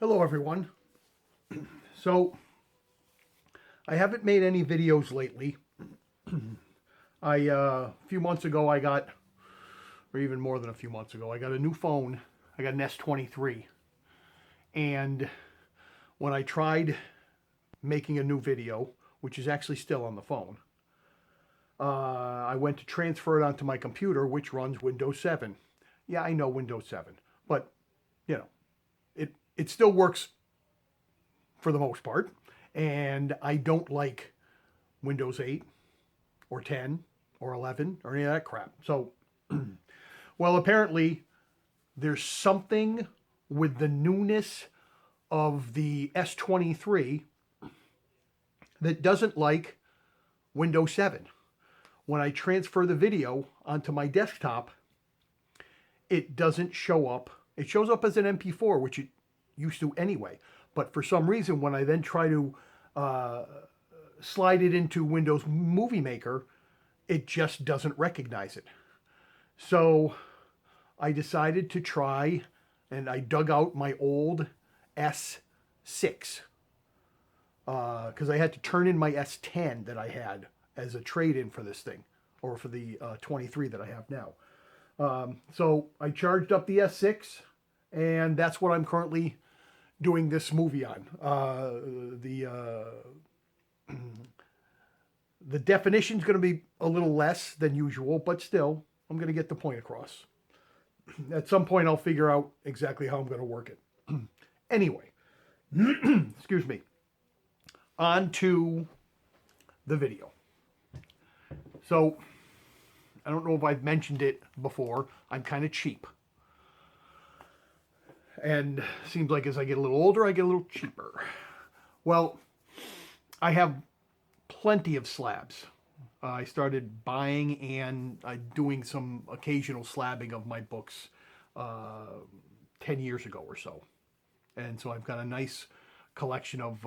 Hello everyone. So I haven't made any videos lately. A few months ago I got, or even more than a few months ago, I got a new phone. I got an S23. And when I tried making a new video, which is actually still on the phone, I went to transfer it onto my computer, which runs Windows 7. Yeah, I know Windows 7, but you know, it still works for the most part. And I don't like Windows 8 or 10 or 11 or any of that crap. So, well, apparently there's something with the newness of the S23 that doesn't like Windows 7. When I transfer the video onto my desktop, it doesn't show up. It shows up as an MP4, which it used to anyway. But for some reason, when I then try to slide it into Windows Movie Maker, it just doesn't recognize it. So I decided to try, and I dug out my old S6 because I had to turn in my S10 that I had as a trade-in for this thing, or for the 23 that I have now. So I charged up the S6, and that's what I'm currently doing this movie on. The definition's going to be a little less than usual, but still, I'm going to get the point across. At some point, I'll figure out exactly how I'm going to work it. Anyway, excuse me. On to the video. So, I don't know if I've mentioned it before. I'm kind of cheap. And seems like as I get a little older, I get a little cheaper. Well, I have plenty of slabs. I started buying and doing some occasional slabbing of my books 10 years ago or so. And so I've got a nice collection of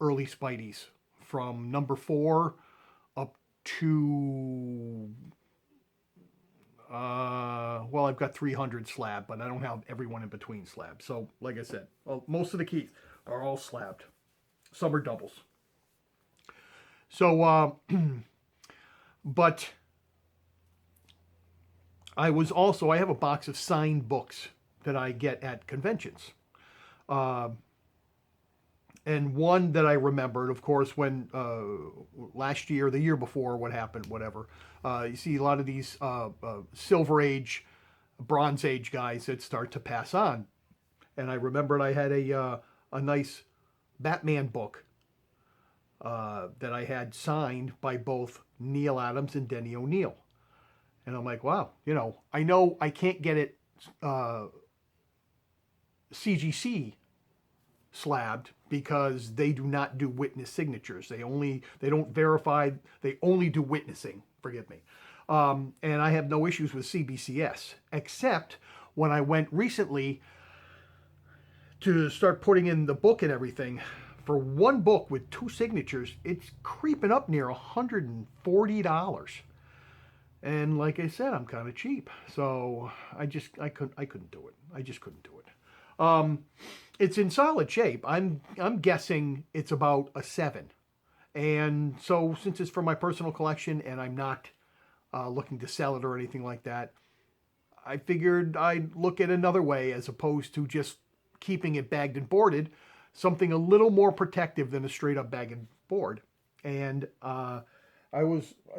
early Spideys from number 4 up to well, I've got 300 slab, but I don't have everyone in between slab. So, like I said, well, most of the keys are all slabbed. Some are doubles. So, but I have a box of signed books that I get at conventions. And one that I remembered, of course, when last year, the year before, what happened, whatever. You see a lot of these Silver Age, Bronze Age guys that start to pass on. And I remembered I had a nice Batman book that I had signed by both Neil Adams and Denny O'Neil. And I'm like, wow, I know I can't get it CGC slabbed because they do not do witness signatures. They don't verify. They only do witnessing. Forgive me. And I have no issues with CBCS, except when I went recently to start putting in the book and everything. For one book with 2 signatures, it's creeping up near $140. And like I said, I'm kind of cheap, so I couldn't do it. I just couldn't do it. It's in solid shape. I'm guessing it's about a 7. And so since it's for my personal collection and I'm not looking to sell it or anything like that, I figured I'd look at another way as opposed to just keeping it bagged and boarded, something a little more protective than a straight up bag and board. And I've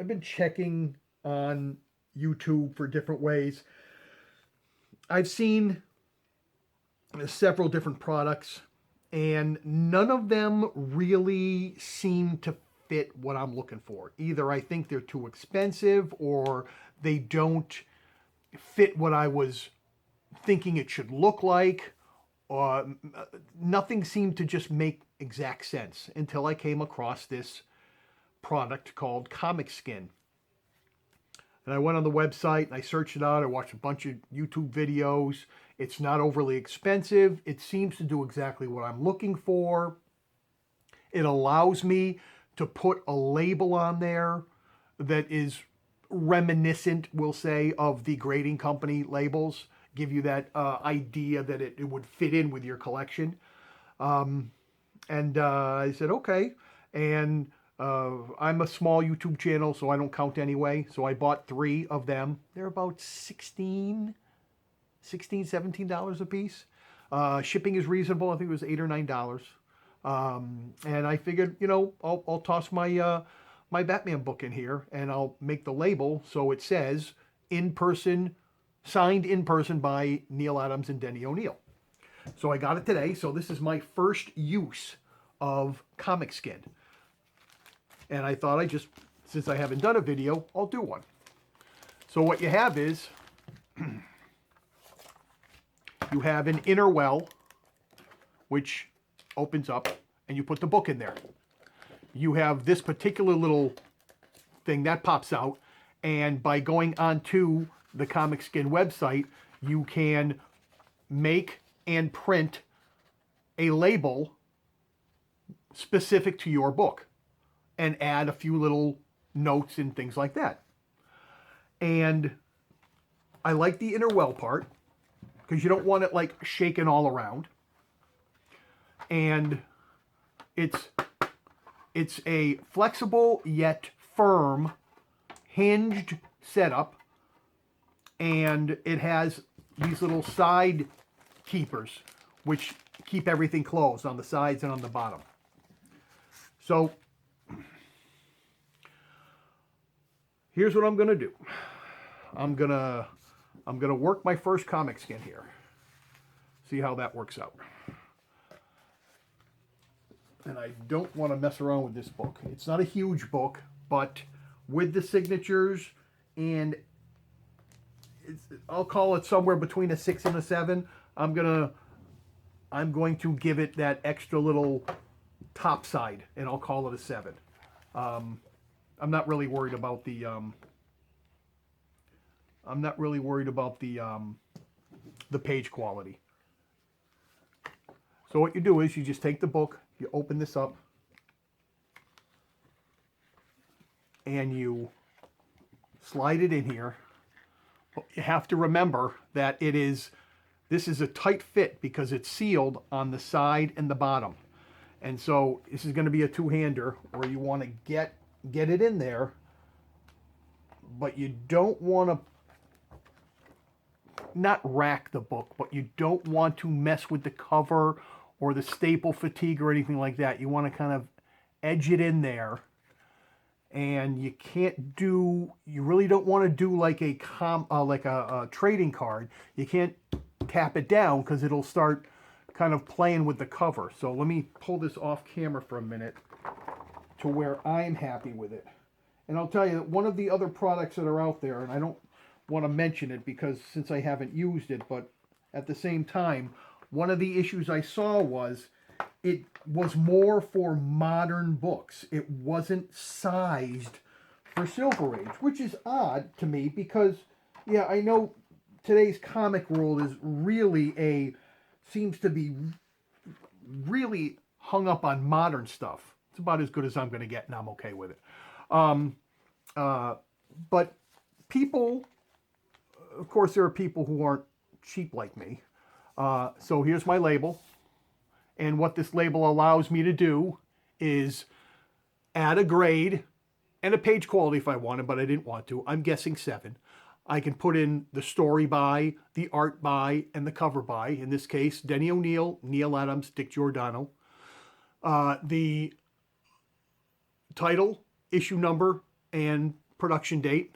been checking on YouTube for different ways. I've seen several different products, and none of them really seem to fit what I'm looking for. Either I think they're too expensive, or they don't fit what I was thinking it should look like. Nothing seemed to just make exact sense until I came across this product called Comic Skin. And I went on the website and I searched it out. I watched a bunch of YouTube videos. It's not overly expensive. It seems to do exactly what I'm looking for. It allows me to put a label on there that is reminiscent, we'll say, of the grading company labels. Give you that idea that it would fit in with your collection. And I said, okay. And I'm a small YouTube channel, so I don't count anyway. So I bought 3 of them. They're about $17 a piece. Shipping is reasonable. I think it was $8 or $9. And I figured, I'll toss my Batman book in here, and I'll make the label so it says in person, signed in person by Neil Adams and Denny O'Neil. So I got it today. So this is my first use of Comic Skin. And I thought since I haven't done a video, I'll do one. So what you have is, you have an inner well, which opens up, and you put the book in there. You have this particular little thing that pops out, and by going onto the Comic Skin website, you can make and print a label specific to your book and add a few little notes and things like that. And I like the inner well part because you don't want it like shaking all around. And it's a flexible yet firm hinged setup, and it has these little side keepers which keep everything closed on the sides and on the bottom. So here's what I'm going to do. I'm going to work my first Comic Skin here. See how that works out. And I don't want to mess around with this book. It's not a huge book, but with the signatures, and I'll call it somewhere between a 6 and a 7. I'm going to give it that extra little top side, and I'll call it a 7. I'm not really worried about the the page quality. So what you do is you just take the book, you open this up, and you slide it in here. You have to remember that this is a tight fit because it's sealed on the side and the bottom. And so this is going to be a two-hander where you want to get it in there, but you don't want to not rack the book, but you don't want to mess with the cover or the staple fatigue or anything like that. You want to kind of edge it in there, and you really don't want to do like a trading card. You can't tap it down because it'll start kind of playing with the cover. So let me pull this off camera for a minute to where I'm happy with it. And I'll tell you that one of the other products that are out there, and I don't want to mention it because since I haven't used it, but at the same time, one of the issues I saw was it was more for modern books. It wasn't sized for Silver Age, which is odd to me because, yeah, I know today's comic world is seems to be really hung up on modern stuff. It's about as good as I'm going to get, and I'm okay with it. But people, of course, there are people who aren't cheap like me. So here's my label. And what this label allows me to do is add a grade and a page quality if I wanted, but I didn't want to. I'm guessing 7. I can put in the story by, the art by, and the cover by. In this case, Denny O'Neil, Neil Adams, Dick Giordano. The title, issue number, and production date.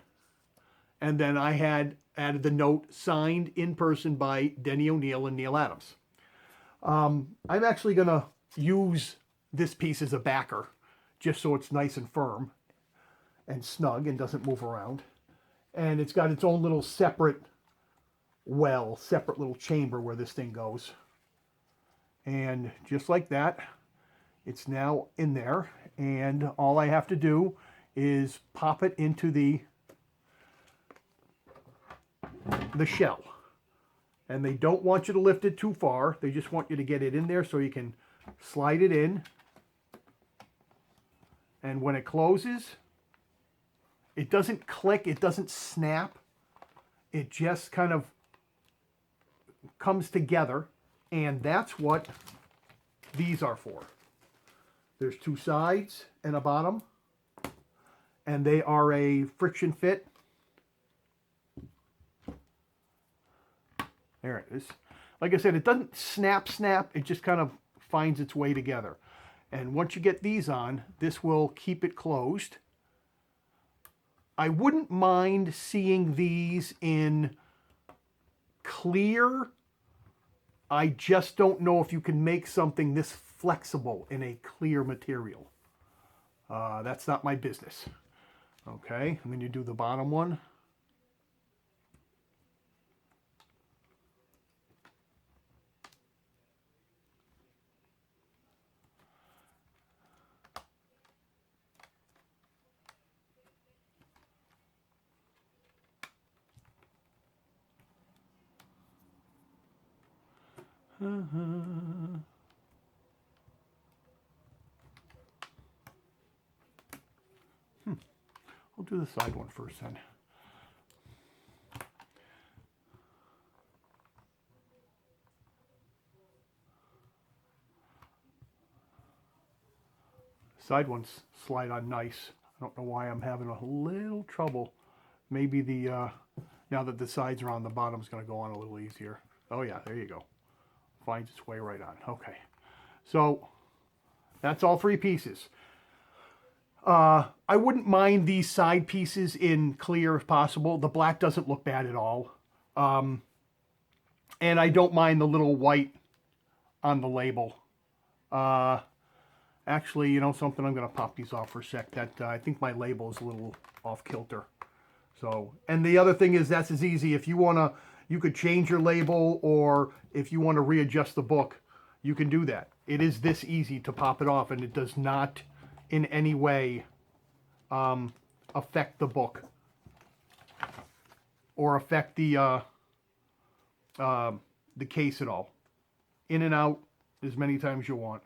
And then I had added the note, signed in person by Denny O'Neil and Neil Adams. I'm actually going to use this piece as a backer, just so it's nice and firm and snug and doesn't move around. And it's got its own little separate little chamber where this thing goes. And just like that, it's now in there. And all I have to do is pop it into the shell. And they don't want you to lift it too far. They just want you to get it in there so you can slide it in. And when it closes, it doesn't click, it doesn't snap. It just kind of comes together. And that's what these are for. There's two sides and a bottom, and they are a friction fit. There it is. Like I said, it doesn't snap, it just kind of finds its way together. And once you get these on, this will keep it closed. I wouldn't mind seeing these in clear. I just don't know if you can make something this flexible in a clear material. That's not my business. Okay, and then you do the bottom one. I'll do the side one first then. Side ones slide on nice. I don't know why I'm having a little trouble. Maybe the now that the sides are on, the bottom's going to go on a little easier. Oh yeah, there you go. Finds its way right on. Okay, so that's all three pieces. I wouldn't mind these side pieces in clear if possible. The black doesn't look bad at all. And I don't mind the little white on the label. Actually, you know something? I'm going to pop these off for a sec. That I think my label is a little off kilter. So, and the other thing is that's as easy. If you want to, you could change your label, or if you want to readjust the book, you can do that. It is this easy to pop it off, and it does not in any way affect the book or affect the case at all. In and out as many times as you want.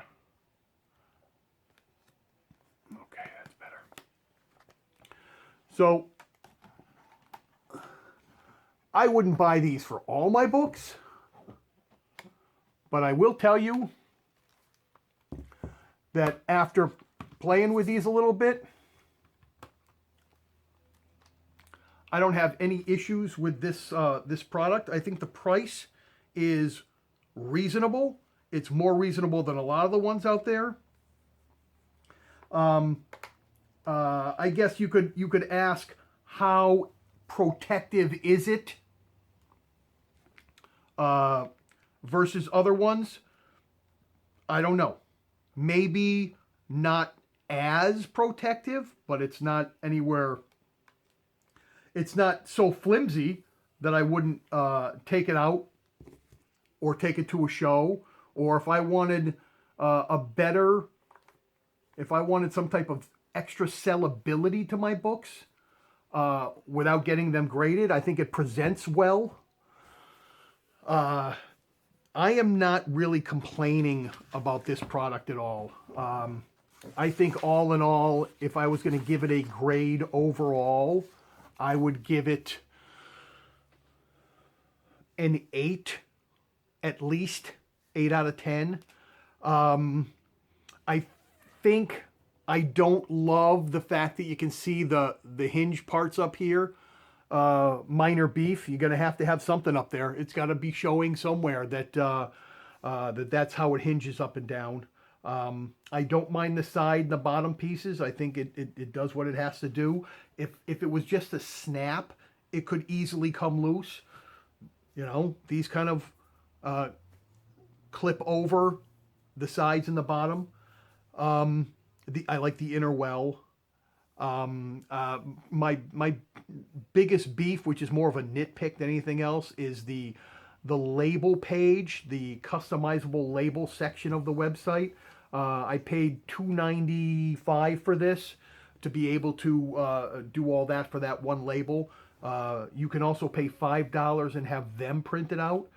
Okay, that's better. So I wouldn't buy these for all my books, but I will tell you that after playing with these a little bit, I don't have any issues with this this product. I think the price is reasonable. It's more reasonable than a lot of the ones out there. I guess you could ask, how protective is it versus other ones? I don't know. Maybe not as protective, but it's not anywhere. It's not so flimsy that I wouldn't take it out or take it to a show. Or if I wanted if I wanted some type of extra sellability to my books without getting them graded, I think it presents well. I am not really complaining about this product at all. I think all in all, if I was going to give it a grade overall, I would give it an 8, at least 8 out of 10. I think I don't love the fact that you can see the hinge parts up here. Minor beef. You're going to have something up there. It's got to be showing somewhere that that's how it hinges up and down. I don't mind the side and the bottom pieces. I think it does what it has to do. If it was just a snap, it could easily come loose. You know, these kind of clip over the sides and the bottom. I like the inner well. My biggest beef, which is more of a nitpick than anything else, is the label page, the customizable label section of the website. I paid $2.95 for this to be able to do all that for that one label. You can also pay $5 and have them printed out.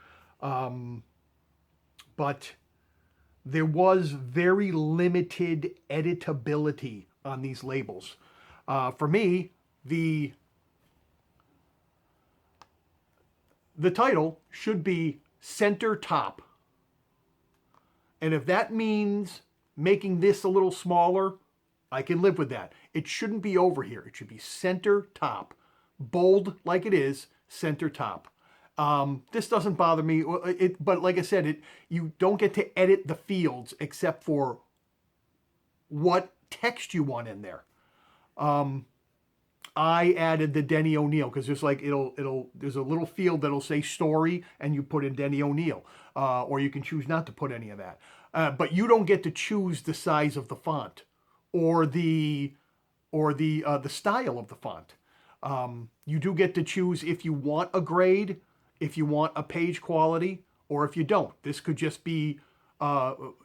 But there was very limited editability on these labels. For me, the title should be center top. And if that means making this a little smaller, I can live with that. It shouldn't be over here. It should be center top. Bold like it is, center top. This doesn't bother me, but like I said, you don't get to edit the fields except for what text you want in there. I added the Denny O'Neil because there's like there's a little field that'll say story and you put in Denny O'Neil, or you can choose not to put any of that. But you don't get to choose the size of the font or the style of the font. You do get to choose if you want a grade, if you want a page quality, or if you don't. This could just be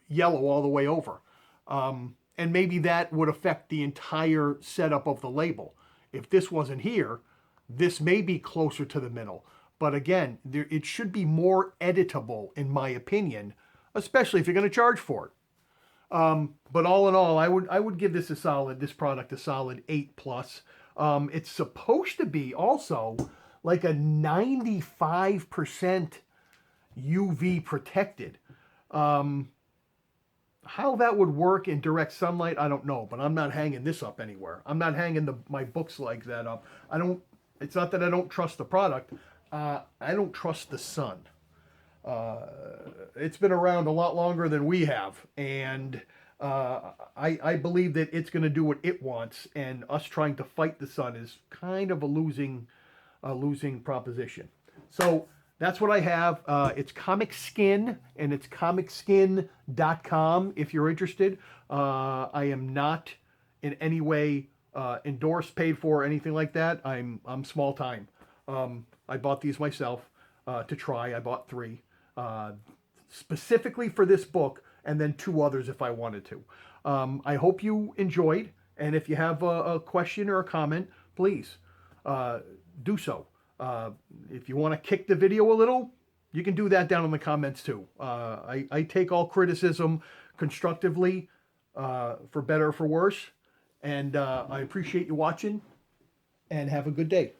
yellow all the way over. And maybe that would affect the entire setup of the label. If this wasn't here, this may be closer to the middle. But again, it should be more editable, in my opinion, especially if you're going to charge for it. But all in all, I would give this product a solid 8 plus. It's supposed to be also like a 95% UV protected. How that would work in direct sunlight, I don't know, but I'm not hanging this up anywhere. I'm not hanging my books like that up. It's not that I don't trust the product. I don't trust the sun. It's been around a lot longer than we have, and I believe that it's going to do what it wants, and us trying to fight the sun is kind of a losing proposition. So that's what I have. It's Comic Skin, and it's comicskin.com if you're interested. I am not in any way endorsed, paid for, or anything like that. I'm small time. I bought these myself to try. I bought 3 specifically for this book, and then 2 others if I wanted to. I hope you enjoyed, and if you have a question or a comment, please do so. If you want to kick the video a little, you can do that down in the comments too. I take all criticism constructively, for better or for worse, and I appreciate you watching, and have a good day.